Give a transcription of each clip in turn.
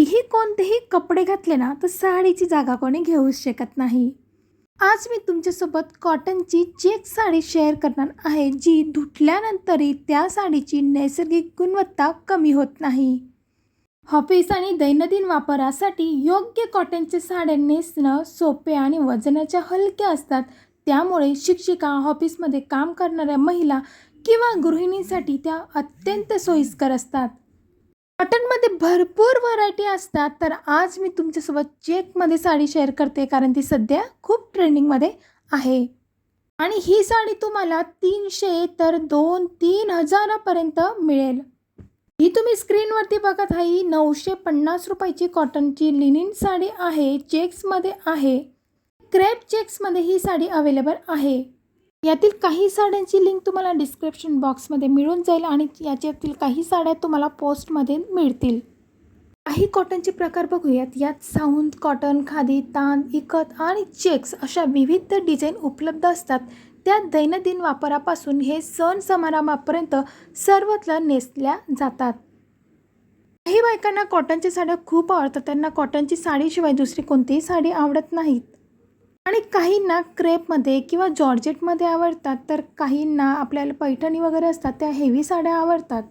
कितीही कोणतेही कपडे घातले ना तर साडीची जागा कोणी घेऊच शकत नाही. आज मी तुमच्यासोबत कॉटनची चेक साडी शेअर करणार आहे, जी धुतल्यानंतरही त्या साडीची नैसर्गिक गुणवत्ता कमी होत नाही. ऑफिस आणि दैनंदिन वापरासाठी योग्य कॉटनच्या साड्या नेसणं सोपे आणि वजनाच्या हलक्या असतात. त्यामुळे शिक्षिका, ऑफिसमध्ये काम करणाऱ्या महिला किंवा गृहिणींसाठी त्या अत्यंत सोयीस्कर असतात. कॉटनमध्ये भरपूर व्हरायटी असतात, तर आज मी तुमच्यासोबत चेकमध्ये साडी शेअर करते, कारण ती सध्या खूप ट्रेंडिंगमध्ये आहे. आणि ही साडी तुम्हाला 300 तर 2-3 हजारापर्यंत मिळेल. ही तुम्ही स्क्रीनवरती बघत आहे, ही 950 रुपयाची कॉटनची लिनिन साडी आहे. चेक्समध्ये आहे. क्रेप चेक्समध्ये ही साडी अवेलेबल आहे. यातील काही साड्यांची लिंक तुम्हाला डिस्क्रिप्शन बॉक्समध्ये मिळून जाईल आणि याच्यातील काही साड्या तुम्हाला पोस्टमध्ये मिळतील. काही कॉटनचे प्रकार बघूयात. यात साऊंड कॉटन, खादी, तान, इकत आणि चेक्स अशा विविध डिझाईन उपलब्ध असतात. त्यात दैनंदिन वापरापासून हे सण समारंभापर्यंत सर्वत्र नेसल्या जातात. काही बायकांना कॉटनच्या साड्या खूप आवडतात. त्यांना कॉटनची साडीशिवाय दुसरी कोणतीही साडी आवडत नाहीत. आणि काहींना क्रेपमध्ये किंवा जॉर्जेटमध्ये आवडतात, तर काहींना आपल्याला पैठणी वगैरे असतात त्या हेवी साड्या आवडतात.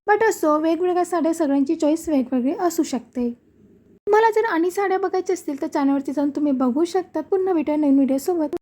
बट असो, वेगवेगळ्या साड्या, सगळ्यांची चॉईस वेगवेगळी असू शकते. तुम्हाला जर आणि साड्या बघायच्या असतील तर चॅनलवरती जाऊन तुम्ही बघू शकता. पुन्हा भेटूया नवीन व्हिडिओसोबत.